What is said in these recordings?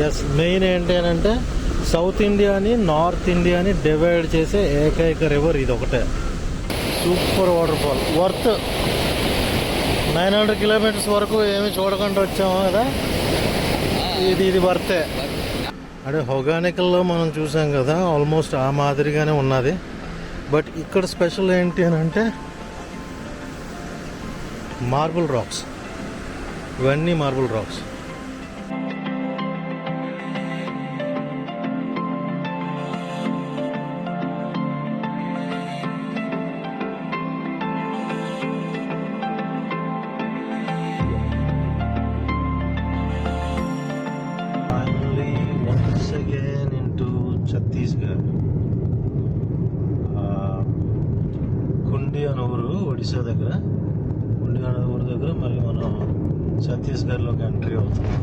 Yes, main ఏంటి అని అంటే సౌత్ ఇండియాని నార్త్ ఇండియాని డివైడ్ చేసే ఏకైక రివర్ ఇది ఒకటే. Super water fall, worth. 900 kilometres వరకు ఏమి చూడకుండా వచ్చాము కదా, ఇది వర్తే. అంటే హొగానికల్లో మనం చూసాం కదా, ఆల్మోస్ట్ ఆ మాదిరిగానే ఉన్నది. బట్ ఇక్కడ స్పెషల్ ఏంటి అని అంటే మార్బుల్ రాక్స్, ఇవన్నీ మార్బుల్ రాక్స్. ఛత్తీస్గఢ్, కుండి అనే ఊరు ఒడిశా దగ్గర. కుండి అనే ఊరు దగ్గర మళ్ళీ మనం ఛత్తీస్గఢ్లోకి ఎంట్రీ అవుతున్నాం.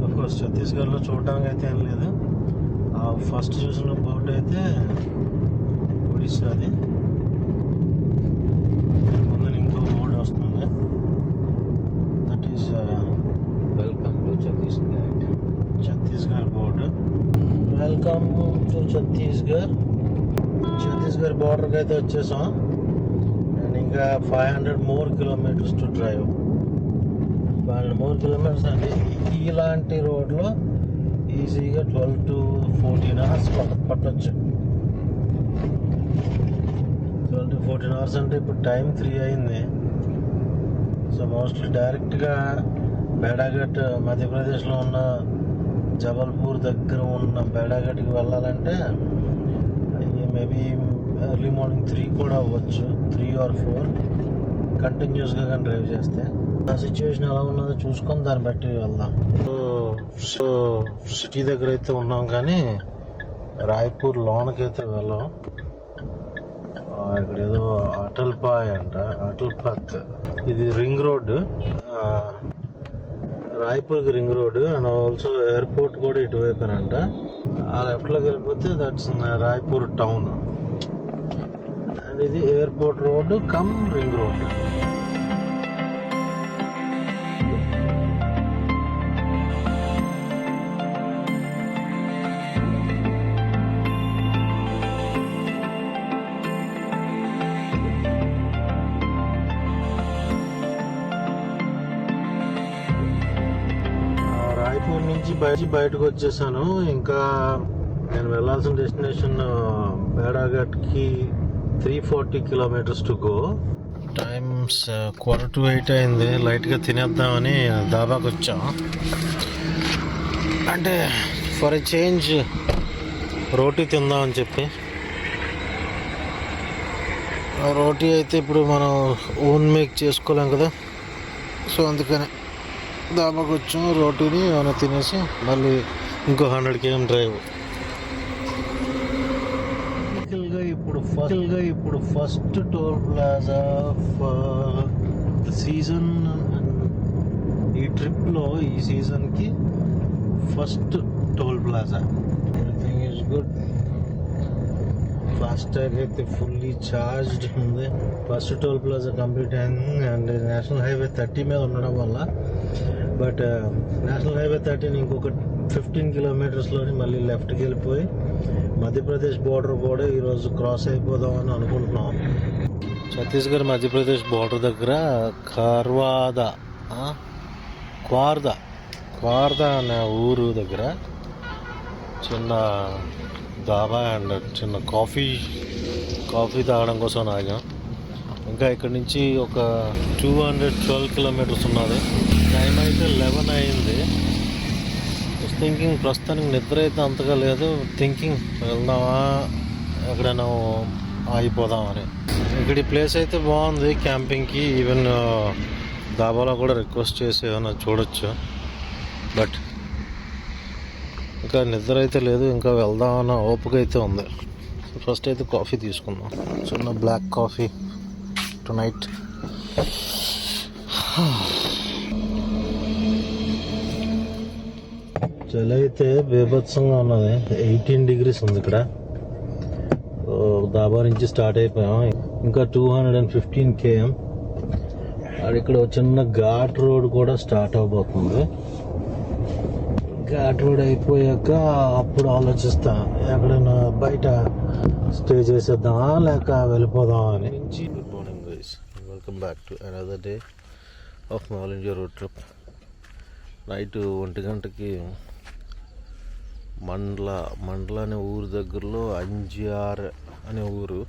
అఫ్కోర్స్ ఛత్తీస్గఢ్లో చూడడానికి అయితే ఏం లేదు. ఫస్ట్ చూసిన బోట్ అయితే ఒడిశాది. ముందు ఇంకో బోర్డు వస్తుంది, that is welcome to Chhattisgarh. Chhattisgarh board, welcome to Chhattisgarh. Chhattisgarh బార్డర్కి అయితే వచ్చేసాం. అండ్ ఇంకా 500 more kilometers to drive. 500 more kilometers అంటే ఇలాంటి రోడ్లో ఈజీగా 12 to 14 hours పట్టొచ్చు. 12 to 14 hours అంటే ఇప్పుడు టైం 3 అయింది. సో మోస్ట్లీ డైరెక్ట్గా బేడాఘట్, మధ్యప్రదేశ్లో ఉన్న జబల్పూర్ దగ్గర ఉన్న బేడాఘట్కి వెళ్ళాలంటే మేబీ ఎర్లీ మార్నింగ్ 3 కూడా అవ్వచ్చు, 3 or 4 కంటిన్యూస్గా కానీ డ్రైవ్ చేస్తే. ఆ సిచ్యువేషన్ ఎలా ఉన్నదో చూసుకొని దాన్ని బట్టి వెళ్దాం. సో సిటీ దగ్గర అయితే ఉన్నాం కానీ రాయ్పూర్ లోనకి అయితే వెళ్ళాం. ఇక్కడ ఏదో అటల్ పాయ్ అంట, అటల్ పత్. ఇది రింగ్ రోడ్, రాయ్పూర్కి ring road. And also airport కూడా ఇటువైపునంట. ఆ లెఫ్ట్లోకి వెళ్ళిపోతే దట్స్ రాయ్పూర్ టౌన్. అండ్ ఇది airport road cum ring road. Raipur నుంచి బయటకు వచ్చేసాను. ఇంకా నేను వెళ్ళాల్సిన డెస్టినేషన్ బేడాఘట్కి 340 kilometers టు గో. టైమ్స్ 7:45 అయింది. లైట్గా తినేద్దామని దాబాకి వచ్చాం. అంటే ఫర్ ఎ చేంజ్ రోటీ తిందామని చెప్పి. రోటీ అయితే ఇప్పుడు మనం ఓన్ మేక్ చేసుకోలేం కదా, సో అందుకని దాబాకి వచ్చాం. రోటీని ఏమైనా తినేసి మళ్ళీ ఇంకో 100 km డ్రైవ్. ఇప్పుడు ఫస్ట్ టోల్ ప్లాజా సీజన్. ఈ ట్రిప్లో ఈ సీజన్కి first toll plaza. Everything is good. FASTag అయితే ఫుల్లీ ఛార్జ్డ్ ఉంది. ఫస్ట్ టోల్ ప్లాజా కంప్లీట్ అయింది. అండ్ నేషనల్ హైవే 30 మీద ఉండడం వల్ల, బట్ నేషనల్ హైవే 30 ఇంకొక 15 kilometersలోని మళ్ళీ లెఫ్ట్కి వెళ్ళిపోయి మధ్యప్రదేశ్ బోర్డర్ కూడా ఈరోజు క్రాస్ అయిపోదామని అనుకుంటున్నాం. ఛత్తీస్గఢ్ మధ్యప్రదేశ్ బోర్డర్ దగ్గర క్వార్దా అనే ఊరు దగ్గర చిన్న దాబా అండ్ చిన్న కాఫీ తాగడం కోసం ఆగాం. ఇంకా ఇక్కడి నుంచి ఒక 212 kilometers ఉన్నది. టైం అయితే 11 అయింది. థింకింగ్ ప్రస్తుతానికి నిద్ర అయితే అంతగా లేదు. థింకింగ్ వెళ్దామా ఎక్కడైనా ఆగిపోదామని. ఇక్కడ ఈ ప్లేస్ అయితే బాగుంది క్యాంపింగ్కి. ఈవెన్ దాబాలో కూడా రిక్వెస్ట్ చేసి ఏమైనా చూడొచ్చు. బట్ ఇంకా నిద్ర అయితే లేదు, ఇంకా వెళ్దామన్న ఓపిక అయితే ఉంది. ఫస్ట్ అయితే కాఫీ తీసుకుందాం, చిన్న బ్లాక్ కాఫీ టు నైట్. చలి అయితే బీభత్సంగా ఉన్నది. 18 degrees ఉంది ఇక్కడ. దాబా నుంచి స్టార్ట్ అయిపోయాం. ఇంకా 215 km. అది ఇక్కడ చిన్న ఘాట్ రోడ్ కూడా స్టార్ట్ అవబోతుంది. ఘాట్ రోడ్ అయిపోయాక అప్పుడు ఆలోచిస్తా ఎక్కడైనా బయట స్టే చేసేద్దామా లేక వెళ్ళిపోదామా అని. Good morning guys, welcome back to another day of my all India road trip. Night 1 గంటకి మండల అనే ఊరు దగ్గరలో అంజియార్ అనే ఊరు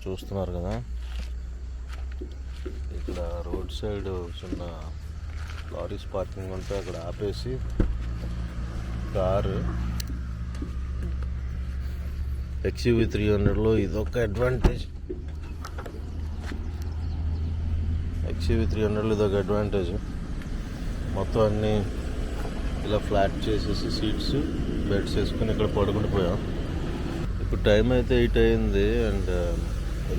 చూస్తున్నారు కదా. ఇక్కడ రోడ్ సైడ్ చిన్న లారీస్ పార్కింగ్ ఉంటే అక్కడ ఆపేసి కారు XUV 300లో ఇదొక అడ్వాంటేజ్. XUV 300లో ఇదొక అడ్వాంటేజ్. మొత్తం అన్నీ ఇలా ఫ్లాట్ చేసేసి సీట్స్ బెడ్స్ వేసుకొని ఇక్కడ పడుకుని పోయాం. ఇప్పుడు టైం అయితే 8 అయింది అండ్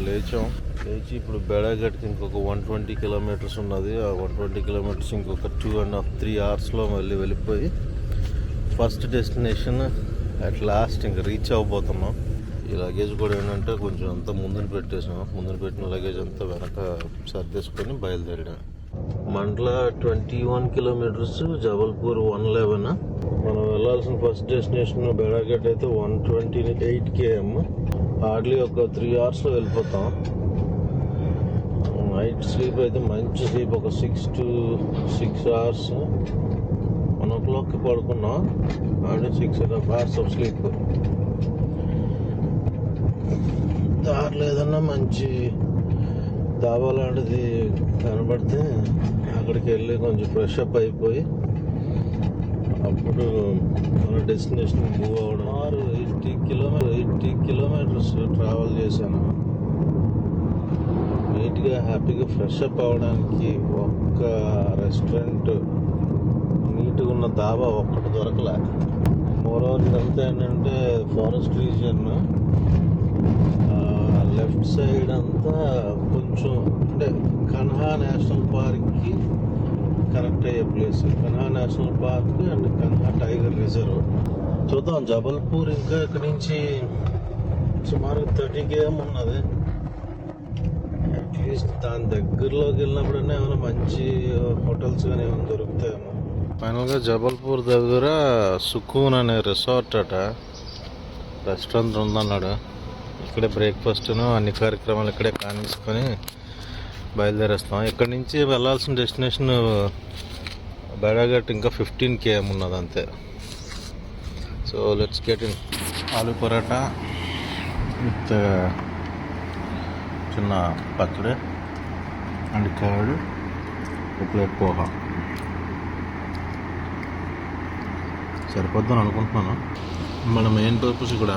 లేచి ఇప్పుడు బేడాఘాట్కి ఇంకొక 120 కిలోమీటర్స్ ఉన్నది. ఆ 120 కిలోమీటర్స్ ఇంకొక 2.5-3 అవర్స్లో మళ్ళీ వెళ్ళిపోయి ఫస్ట్ డెస్టినేషన్ అట్ లాస్ట్ ఇంకా రీచ్ అవ్వబోతున్నాం. ఈ లగేజ్ కూడా ఏంటంటే కొంచెం అంతా ముందున పెట్టిన లగేజ్ అంతా వెనక సర్దేసుకొని బయలుదేరాం. మండల 21 కిలోమీటర్స్, జబల్పూర్ 111. మనం వెళ్ళాల్సిన ఫస్ట్ డెస్టినేషన్ బేడాఘాట్ అయితే 128 km. హార్డ్లీ ఒక 3 అవర్స్లో వెళ్ళిపోతాం. నైట్ స్లీప్ అయితే మంచి స్లీప్, ఒక 6 to 6 hours. 1 o'clockకి పడుకున్నాం అంటే 6.5 hours ఆఫ్ స్లీప్. దారిలో ఏదన్నా మంచి డాబా లాంటిది కనబడితే అక్కడికి వెళ్ళి కొంచెం ఫ్రెష్ అప్ అయిపోయి అప్పుడు మన డెస్టినేషన్ మూవ్ అవ్వడం. 80 కిలోమీటర్స్ ట్రావెల్ చేశాను. నీట్గా హ్యాపీగా ఫ్రెష్ అప్ అవ్వడానికి ఒక్క రెస్టారెంట్, నీట్గా ఉన్న దాబా ఒక్కటి దొరకలే. మోరోవర్ ఇదంతా ఏంటంటే ఫారెస్ట్ రీజియన్. లెఫ్ట్ సైడ్ అంతా కొంచెం అంటే కన్హా నేషనల్ పార్క్కి కనెక్ట్ అయ్యే place. Kanha national park and Kanha tiger reserve. చూద్దాం. జబల్పూర్ ఇంకా ఇక్కడి నుంచి సుమారు 30 km ఉన్నది. అట్లీస్ట్ దాని దగ్గరలోకి వెళ్ళినప్పుడన్నా ఏమైనా మంచి హోటల్స్ కానీ ఏమైనా దొరుకుతాయేమో. ఫైనల్గా జబల్పూర్ దగ్గర సుకూన్ అనే రిసార్ట్ రెస్టారెంట్ ఉందన్నాడు. ఇక్కడే బ్రేక్ఫాస్ట్ను అన్ని కార్యక్రమాలు ఇక్కడే కానిసుకొని బయలుదేరేస్తాం. ఇక్కడి నుంచి వెళ్ళాల్సిన డెస్టినేషన్ బేడాఘాట్ ఇంకా 15 km ఉన్నది అంతే. So let's get in. Aloo paratha with చిన్న పచ్చడి అండ్ కర్డ్, ఒక ప్లేట్ పోహా సరిపోద్దని అనుకుంటున్నాను. మన మెయిన్ పర్పస్ ఇక్కడ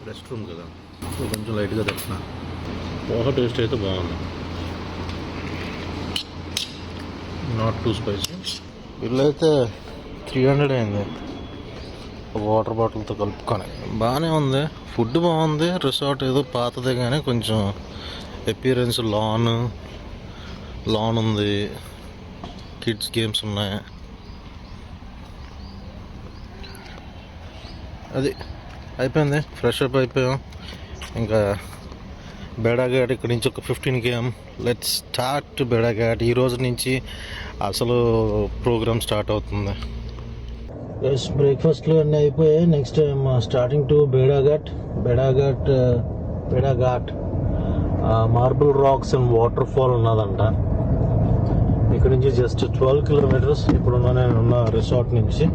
రెస్ట్ రూమ్ కదా, సో కొంచెం లైట్గా తెచ్చిన. పోహా టేస్ట్ అయితే బాగుంది, నాట్ టూ స్పైసీ. బిల్ అయితే 300 అయింది వాటర్ బాటిల్తో కలుపుకొని. బాగానే ఉంది, ఫుడ్ బాగుంది. రిసార్ట్ ఏదో పాతదే కానీ కొంచెం అపియరెన్స్ లాన్ ఉంది, కిడ్స్ గేమ్స్ ఉన్నాయి. అది అయిపోయింది, ఫ్రెష్ అప్ అయిపోయాం. ఇంకా బేడాఘాట్ ఇక్కడి నుంచి ఒక 15 km. Let's start బేడాఘాట్. ఈ రోజు నుంచి అసలు ప్రోగ్రామ్ స్టార్ట్ అవుతుంది. బ్రేక్ఫాస్ట్లు అన్నీ అయిపోయాయి. నెక్స్ట్ టైం స్టార్టింగ్ టు బేడాఘాట్. Marble rocks and waterfall ఉన్నదంట. ఇక్కడ నుంచి జస్ట్ 12 kilometers ఇప్పుడున్న నేనున్న రిసార్ట్ నుంచి.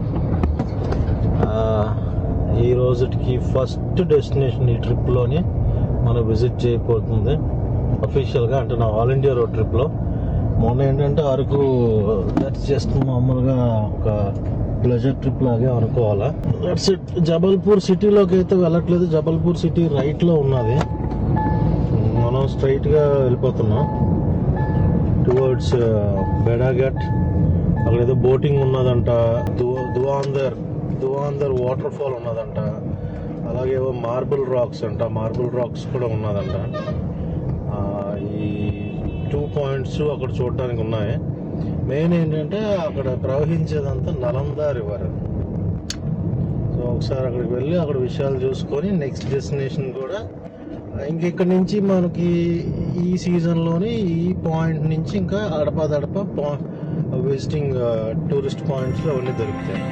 ఈ రోజుకి ఫస్ట్ డెస్టినేషన్ ఈ ట్రిప్లోని మనం విజిట్ చేయబోతుంది అఫీషియల్గా, అంటే నా ఆల్ ఇండియా రోడ్ ట్రిప్లో. మొన్న ఏంటంటే అరకు, దట్స్ జస్ట్ మామూలుగా ఒక ప్లెజర్ ట్రిప్ లాగే అనుకోవాలా. That's it. జబల్పూర్ సిటీలోకి అయితే వెళ్ళట్లేదు. జబల్పూర్ సిటీ రైట్లో ఉన్నది. మనం స్ట్రైట్గా వెళ్ళిపోతున్నాం టువర్డ్స్ బేడాఘాట్. అక్కడ ఏదో బోటింగ్ ఉన్నదంట, దువాందర్ వాటర్ ఫాల్ ఉన్నదంట, అలాగే మార్బుల్ రాక్స్ కూడా ఉన్నదంట. ఈ 2 points అక్కడ చూడడానికి ఉన్నాయి. మెయిన్ ఏంటంటే అక్కడ ప్రవహించేదంతా నలందా రివర్. సో ఒకసారి అక్కడికి వెళ్ళి అక్కడ విషయాలు చూసుకొని నెక్స్ట్ డెస్టినేషన్ కూడా ఇంకెక్కడి నుంచి మనకి ఈ సీజన్లోని ఈ పాయింట్ నుంచి ఇంకా అడపదడప విజిటింగ్ టూరిస్ట్ పాయింట్స్లో అవన్నీ దొరుకుతాయి.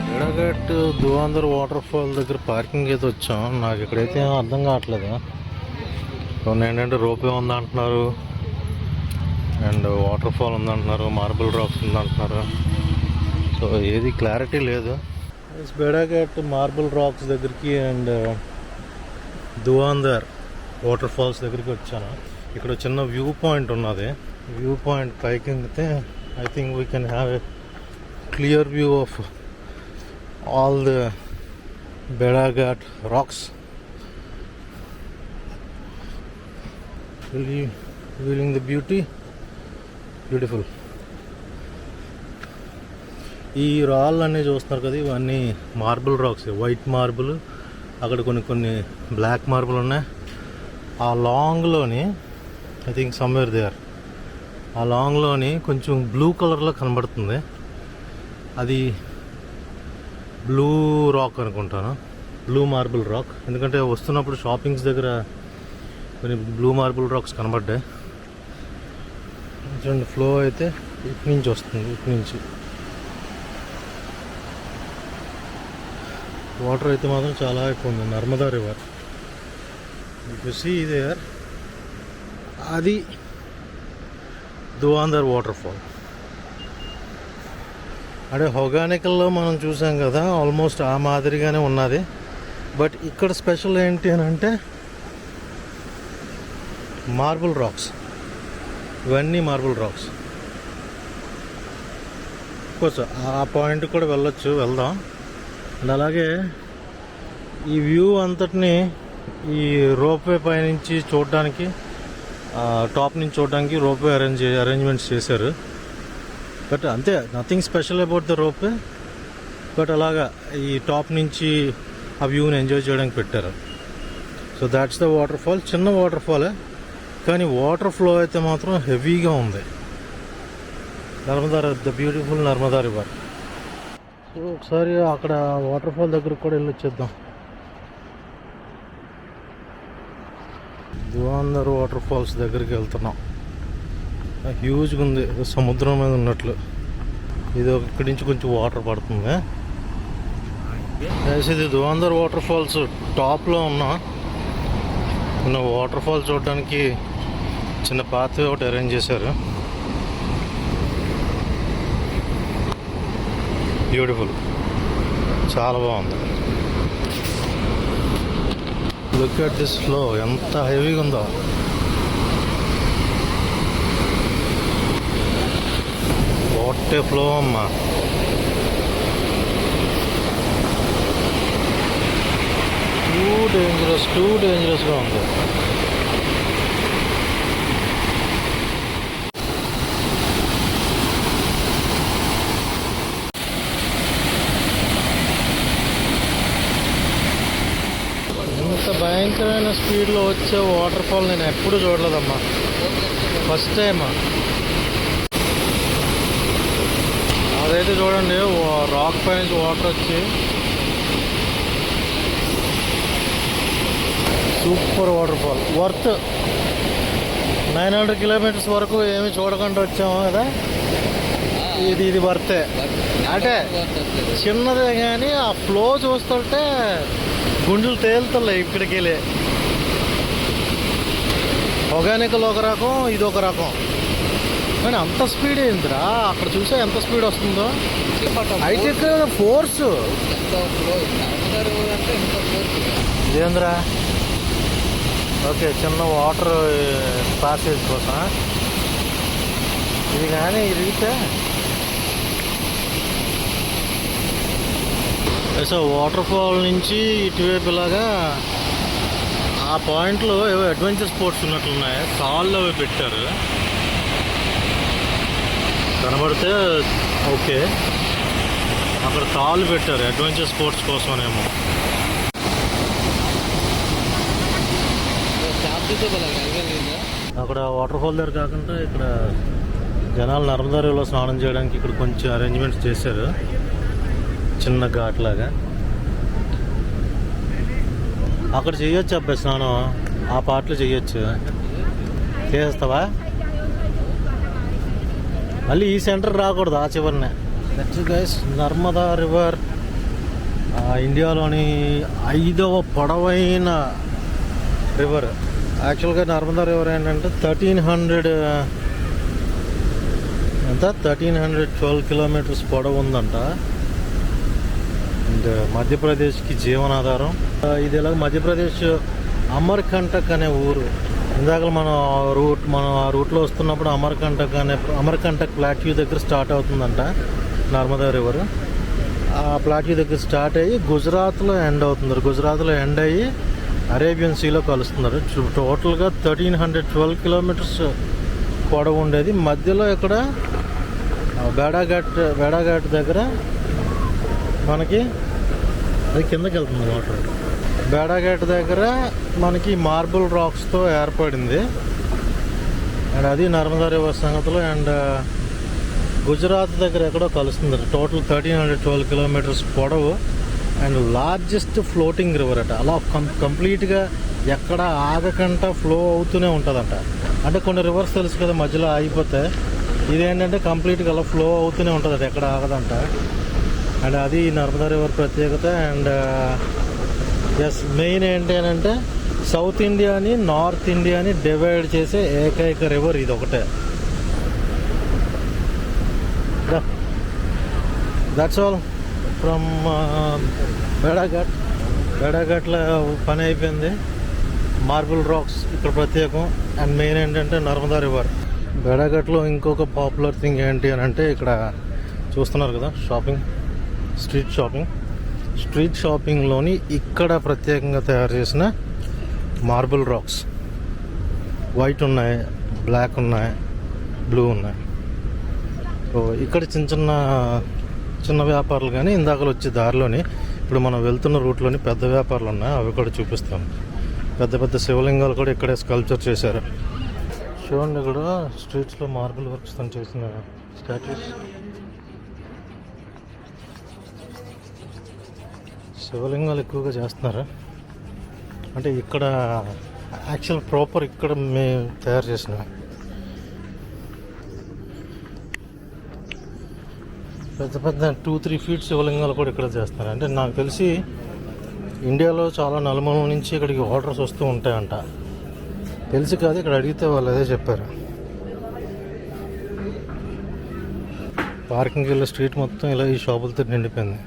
బేడాఘాట్ దువాందర్ వాటర్ ఫాల్ దగ్గర పార్కింగ్ అయితే వచ్చాం. నాకు ఇక్కడైతే ఏం అర్థం కావట్లేదు. కొన్ని ఏంటంటే రోపే ఉందంటున్నారు, అండ్ వాటర్ ఫాల్ ఉందంటున్నారు, మార్బుల్ రాక్స్ ఉందంటున్నారు. సో ఏది క్లారిటీ లేదు. బేడాఘాట్ మార్బుల్ రాక్స్ దగ్గరికి అండ్ దువాందర్ వాటర్ ఫాల్స్ దగ్గరికి వచ్చాను. ఇక్కడ చిన్న వ్యూ పాయింట్ ఉన్నది. వ్యూ పాయింట్ పైకి ఎక్కితే I think we can have a clear view of all the బేడాఘాట్ rocks. Feeling the beauty, beautiful. ఈ రాళ్ళు అన్నీ చూస్తున్నారు కదా, ఇవన్నీ మార్బుల్ రాక్స్, వైట్ మార్బుల్, అక్కడ కొన్ని బ్లాక్ మార్బుల్ ఉన్నాయి. ఆ లాంగ్లోని ఐ థింక్ సమ్వేర్ దేర్, ఆ లాంగ్లోని కొంచెం బ్లూ కలర్లో కనబడుతుంది. అది బ్లూ రాక్ అనుకుంటాను, బ్లూ మార్బుల్ రాక్. ఎందుకంటే వస్తున్నప్పుడు షాపింగ్స్ దగ్గర కొన్ని బ్లూ మార్బుల్ రాక్స్ కనబడ్డాయి. చూడండి, ఫ్లో అయితే ఇటు నుంచి వస్తుంది. ఇటు నుంచి వాటర్ అయితే మాత్రం చాలా ఎక్కువ ఉంది. Narmada river you see there, అది దువాందర్ వాటర్ ఫాల్. అంటే హొగానికల్లో మనం చూసాం కదా, ఆల్మోస్ట్ ఆ మాదిరిగానే ఉన్నది. బట్ ఇక్కడ స్పెషల్ ఏంటి అని అంటే మార్బుల్ రాక్స్. ఇవన్నీ మార్బుల్ రాక్స్. కోర్స్ ఆ పాయింట్ కూడా వెళ్దాం. అండ్ అలాగే ఈ వ్యూ అంతటిని ఈ రోప్వే పైనుంచి చూడడానికి, టాప్ నుంచి చూడడానికి రోప్వే అరేంజ్మెంట్స్ చేశారు. బట్ అంతే, nothing special about the ropeway. But అలాగా ఈ టాప్ నుంచి ఆ వ్యూని ఎంజాయ్ చేయడానికి పెట్టారు. So that's the water fall. చిన్న వాటర్ ఫాలే, కానీ వాటర్ ఫ్లో అయితే మాత్రం హెవీగా ఉంది. The beautiful Narmada river. So ఒకసారి అక్కడ వాటర్ ఫాల్ దగ్గరకు కూడా వెళ్ళొచ్చేద్దాం. దువాందర్ వాటర్ ఫాల్స్ దగ్గరికి వెళ్తున్నాం. హ్యూజ్గా ఉంది, సముద్రం మీద ఉన్నట్లు. ఇది ఇక్కడి నుంచి కొంచెం వాటర్ పడుతుంది. ఇది దువాందర్ వాటర్ ఫాల్స్ టాప్లో ఉన్న వాటర్ ఫాల్ చూడడానికి చిన్న పాత్ ఒకటి అరేంజ్ చేశారు. బ్యూటిఫుల్, చాలా బాగుంది. లుక్ అట్ దిస్ ఫ్లో, ఎంత హెవీగా ఉందో. వాట్ ఏ ఫ్లో అమ్మా. టూ డేంజరస్గా ఉంది. ఇంత భయంకరమైన స్పీడ్లో వచ్చే వాటర్ ఫాల్ నేను ఎప్పుడు చూడలేదమ్మా, ఫస్ట్ టైమా. అదైతే చూడండి, రాక్ పై నుంచి వాటర్ వచ్చి super water fall. Worth 900 kilometres వరకు ఏమి చూడకుండా వచ్చాము కదా. ఇది వర్తే. అంటే చిన్నదే కానీ ఆ ఫ్లో చూస్తుంటే గుండెలు తేలుతున్నాయి ఇక్కడికి వెళ్ళి. హొగానికల్ ఒక రకం, ఇది ఒక రకం. కానీ అంత స్పీడ్ ఏందిరా, అక్కడ చూసా ఎంత స్పీడ్ వస్తుందో. అయితే ఫోర్స్ ఇదేంద్రా. ఓకే, చిన్న వాటర్ ప్యాసేజ్ కోసం ఇది. కానీ ఇదిగితే సో వాటర్ ఫాల్ నుంచి ఇటువైపు ఇలాగా ఆ పాయింట్లో ఏవో అడ్వెంచర్ స్పోర్ట్స్ ఉన్నట్లున్నాయి. తాళ్ళు అవి పెట్టారు, కనబడితే ఓకే. అక్కడ తాళ్ళు పెట్టారు అడ్వెంచర్ స్పోర్ట్స్ కోసమనేమో. అక్కడ వాటర్ ఫాల్ దగ్గర కాకుండా ఇక్కడ జనాలు నర్మదా రివర్లో స్నానం చేయడానికి ఇక్కడ కొంచెం అరేంజ్మెంట్స్ చేశారు, చిన్న ఘాట్ లాగా. అక్కడ చేయొచ్చు అబ్బాయి స్నానం, ఆ పాటలు చేయొచ్చు. చేస్తావా? మళ్ళీ ఈ సెంటర్ రాకూడదు, ఆ చివరినే. నెక్స్ట్ గైస్, నర్మదా రివర్ ఇండియాలోని 5వ పొడవైన రివర్. యాక్చువల్గా నర్మదా రివర్ ఏంటంటే 1312 కిలోమీటర్స్ పొడవు ఉందంట. అండ్ మధ్యప్రదేశ్కి జీవనాధారం. ఇది ఎలా మధ్యప్రదేశ్ అమర్కంటక్ అనే ఊరు. ఇందాక మన ఆ రూట్లో వస్తున్నప్పుడు అమర్కంటక్ ప్లాట్యూ దగ్గర స్టార్ట్ అవుతుందంట నర్మదా రివర్. ఆ ప్లాట్యూ దగ్గర స్టార్ట్ అయ్యి గుజరాత్లో ఎండ్ అవుతున్నారు. గుజరాత్లో ఎండ్ అయ్యి అరేబియన్ సీలో కలుస్తున్నారు. టోటల్గా 1312 కిలోమీటర్స్ పొడవు ఉండేది. మధ్యలో ఇక్కడ బేడాఘాట్ దగ్గర మనకి అది కిందకి వెళ్తుంది వాటర్. బేడాఘాట్ దగ్గర మనకి మార్బుల్ రాక్స్తో ఏర్పడింది. అండ్ అది నర్మదా రివర్ సంగతులు. అండ్ గుజరాత్ దగ్గర ఎక్కడో కలుస్తుంది. టోటల్ 1312 కిలోమీటర్స్ పొడవు అండ్ లార్జెస్ట్ ఫ్లోటింగ్ రివర్ అట. అలా కంప్లీట్గా ఎక్కడ ఆగకుండా ఫ్లో అవుతూనే ఉంటుందంట. అంటే కొన్ని రివర్స్ తెలుసు కదా మధ్యలో ఆగిపోతే, ఇదేంటంటే కంప్లీట్గా అలా ఫ్లో అవుతూనే ఉంటుంది, ఎక్కడ ఆగదంట. అండ్ అది నర్మదా రివర్ ప్రత్యేకత. అండ్ ఎస్, మెయిన్ ఏంటి అని అంటే సౌత్ ఇండియాని నార్త్ ఇండియాని డివైడ్ చేసే ఏకైక రివర్ ఇది ఒకటే. దట్స్ ఆల్ ఫ్రమ్ బేడాఘాట్లో పని అయిపోయింది. మార్బుల్ రాక్స్ ఇక్కడ ప్రత్యేకం. అండ్ మెయిన్ ఏంటంటే నర్మదా రివర్. బేడాఘాట్లో ఇంకొక పాపులర్ థింగ్ ఏంటి అని అంటే ఇక్కడ చూస్తున్నారు కదా షాపింగ్, స్ట్రీట్ షాపింగ్లోని ఇక్కడ ప్రత్యేకంగా తయారు చేసిన మార్బుల్ రాక్స్. వైట్ ఉన్నాయి, బ్లాక్ ఉన్నాయి, బ్లూ ఉన్నాయి. సో ఇక్కడ చిన్న వ్యాపారాలు కానీ ఇందాకలు వచ్చే దారిలోని ఇప్పుడు మనం వెళ్తున్న రూట్లోని పెద్ద వ్యాపారాలు ఉన్నాయి, అవి కూడా చూపిస్తాం. పెద్ద శివలింగాలు కూడా ఇక్కడే స్కల్ప్చర్ చేశారు. చూడండి, ఇక్కడ స్ట్రీట్స్లో మార్బుల్ వర్క్స్ తో చేసిన స్టాచ్యూస్. శివలింగాలు ఎక్కువగా చేస్తున్నారు. అంటే ఇక్కడ యాక్చువల్ ప్రాపర్ ఇక్కడ మేము తయారు చేసిన పెద్ద 2-3 ఫీట్ శివలింగాలు కూడా ఇక్కడ చేస్తున్నారు. అంటే నాకు తెలిసి ఇండియాలో చాలా నలుమూల నుంచి ఇక్కడికి ఆర్డర్స్ వస్తూ ఉంటాయంట. తెలిసి కాదు, ఇక్కడ అడిగితే వాళ్ళు అదే చెప్పారు. పార్కింగ్కి వెళ్ళే స్ట్రీట్ మొత్తం ఇలా ఈ షాపులతో నిండిపోయింది,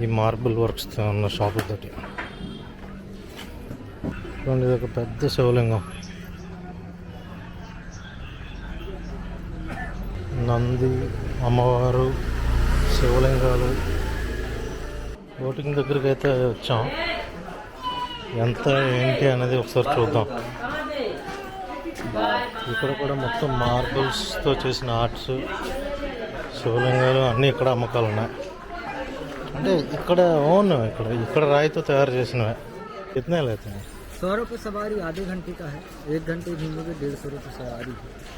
ఈ మార్బుల్ వర్క్స్తో ఉన్న షాపులతోటి. చూడండి, ఇది ఒక పెద్ద శివలింగం. నంది, అమ్మవారు, శివలింగాలు. బోటింగ్ దగ్గరికి అయితే వచ్చాం. ఎంత ఏంటి అనేది ఒకసారి చూద్దాం. ఇక్కడ కూడా మొత్తం మార్బుల్స్తో చేసిన ఆర్ట్స్, శివలింగాలు అన్నీ ఇక్కడ అమ్మకాలు ఉన్నాయి. అంటే ఇక్కడ ఇక్కడ రాయితో తయారు చేసినవే. कितने लेते हैं? 100 रुपये सवारी आधे घंटे का है, 1 घंटे घूमोगे 150 रुपये सवारी।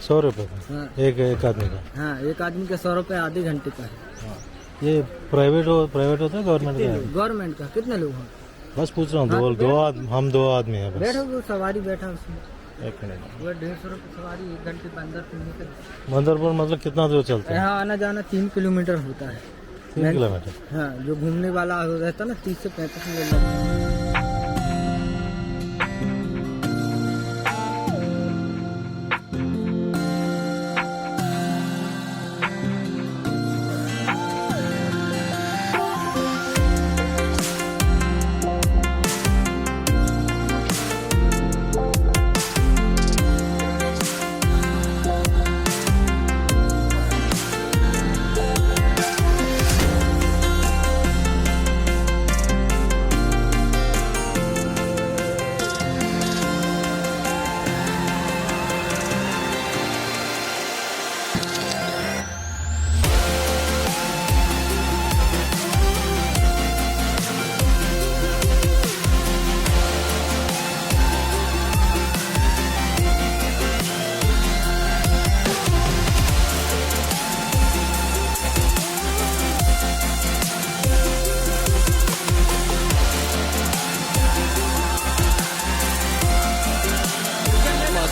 100 रुपये का? हाँ। एक आदमी का? हाँ, एक आदमी का 100 रुपये आधे घंटे का है। हाँ। ये प्राइवेट होता है गवर्नमेंट का? गवर्नमेंट का। कितने लोग हैं? बस पूछ रहा हूँ। हम दो आदमी हैं बस। बैठो, सवारी बैठा उसमें। 1 मिनट। वो 150 रुपये सवारी, 1 घंटे बंदरपुर निकल। बंदरपुर मतलब कितना दूर चलता है? यहाँ आना जाना 3 किलोमीटर होता है। 3 किलोमीटर? हाँ, जो घूमने वाला रहता ना 30 से 35 मिनट लगता है।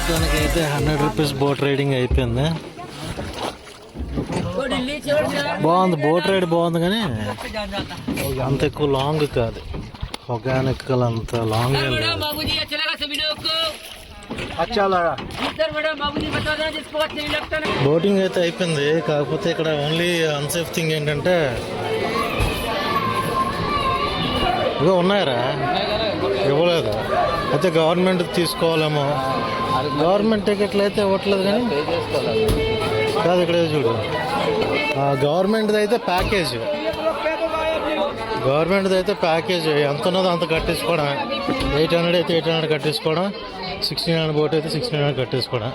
ప్రస్తుతానికైతే 100 రూపీస్ బోట్ రైడింగ్ అయిపోయింది. బాగుంది, బోట్ రైడ్ బాగుంది, కానీ అంత ఎక్కువ లాంగ్ కాదు. ఆర్గానిక్ అంత లాంగ్ బోటింగ్ అయితే అయిపోయింది. కాకపోతే ఇక్కడ ఓన్లీ అన్సేఫ్ థింగ్ ఏంటంటే ఇవో ఉన్నాయరా, ఇవ్వలేదు. అయితే గవర్నమెంట్ తీసుకోవాలేమో. గవర్నమెంట్ టికెట్లు అయితే ఇవ్వట్లేదు, కానీ కాదు ఇక్కడ చూడు, గవర్నమెంట్ది అయితే ప్యాకేజ్. గవర్నమెంట్ది అయితే ప్యాకేజ్ ఎంత ఉన్నదో అంత కట్టేసుకోవడం. 800 అయితే 800 కట్టేసుకోవడం, 1600 బోట్ అయితే 1600 కట్టేసుకోవడం.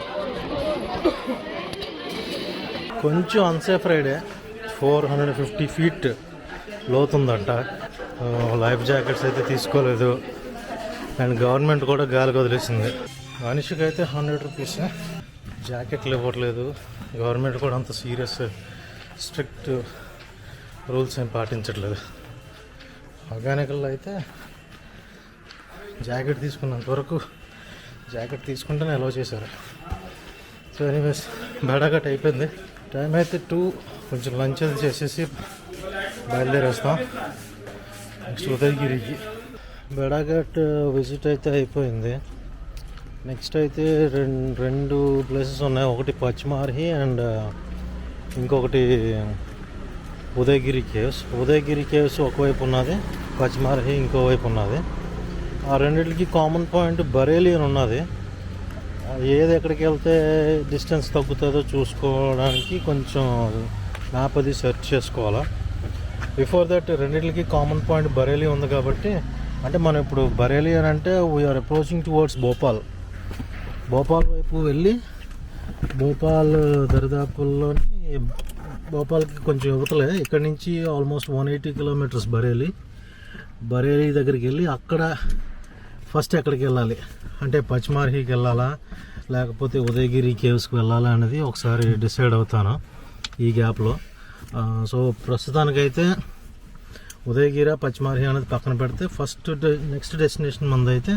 కొంచెం అన్సేఫ్ రైడే. 450 ఫీట్ లోతుందంట. లైఫ్ జాకెట్స్ అయితే తీసుకోలేదు, అండ్ గవర్నమెంట్ కూడా గాలికి వదిలేసింది. మనిషికి అయితే 100 రూపీస్. జాకెట్లు ఇవ్వట్లేదు. గవర్నమెంట్ కూడా అంత సీరియస్ స్ట్రిక్ట్ రూల్స్ ఏం పాటించట్లేదు. ఆర్గానికల్లో అయితే జాకెట్ తీసుకున్నంత వరకు జాకెట్ తీసుకుంటేనే అలౌ చేశారు. సో ఎనీవేస్ బేడాఘట్ అయిపోయింది. టైం అయితే 2. కొంచెం లంచ్ అది చేసేసి బయలుదేరేస్తాం నెక్స్ట్ ఉదయగిరికి. బేడాఘట్ విజిట్ అయితే అయిపోయింది. నెక్స్ట్ అయితే రెండు ప్లేసెస్ ఉన్నాయి. ఒకటి పచ్మార్హి అండ్ ఇంకొకటి ఉదయగిరి కేవ్స్. ఉదయగిరి కేవ్స్ ఒకవైపు ఉన్నది, పచ్మార్హి ఇంకోవైపు ఉన్నది. ఆ రెండింటికి కామన్ పాయింట్ బరేలీ అని ఉన్నది. ఏది ఎక్కడికి వెళ్తే డిస్టెన్స్ తగ్గుతుందో చూసుకోవడానికి కొంచెం మ్యాప్ అది సెర్చ్ చేసుకోవాలా. బిఫోర్ దట్ రెండింటికి కామన్ పాయింట్ బరేలీ ఉంది కాబట్టి, అంటే మనం ఇప్పుడు బరేలీ అని అంటే we are approaching towards Bhopal. Bhopal వైపు వెళ్ళి భోపాల్ దరిదాపుల్లోని భోపాల్కి కొంచెం యువతలే. ఇక్కడ నుంచి ఆల్మోస్ట్ 180 కిలోమీటర్స్ బరేలీ దగ్గరికి వెళ్ళి అక్కడ ఫస్ట్ ఎక్కడికి వెళ్ళాలి అంటే పచ్మార్హికి వెళ్ళాలా లేకపోతే ఉదయగిరి కేవ్స్కి వెళ్ళాలా అనేది ఒకసారి డిసైడ్ అవుతాను ఈ గ్యాప్లో. సో ప్రస్తుతానికైతే ఉదయగిరి పచ్మార్హి అనేది పక్కన పెడితే నెక్స్ట్ డెస్టినేషన్ మంది అయితే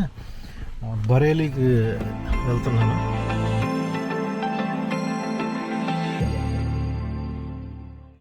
బరేలీకి వెళ్తున్నాను.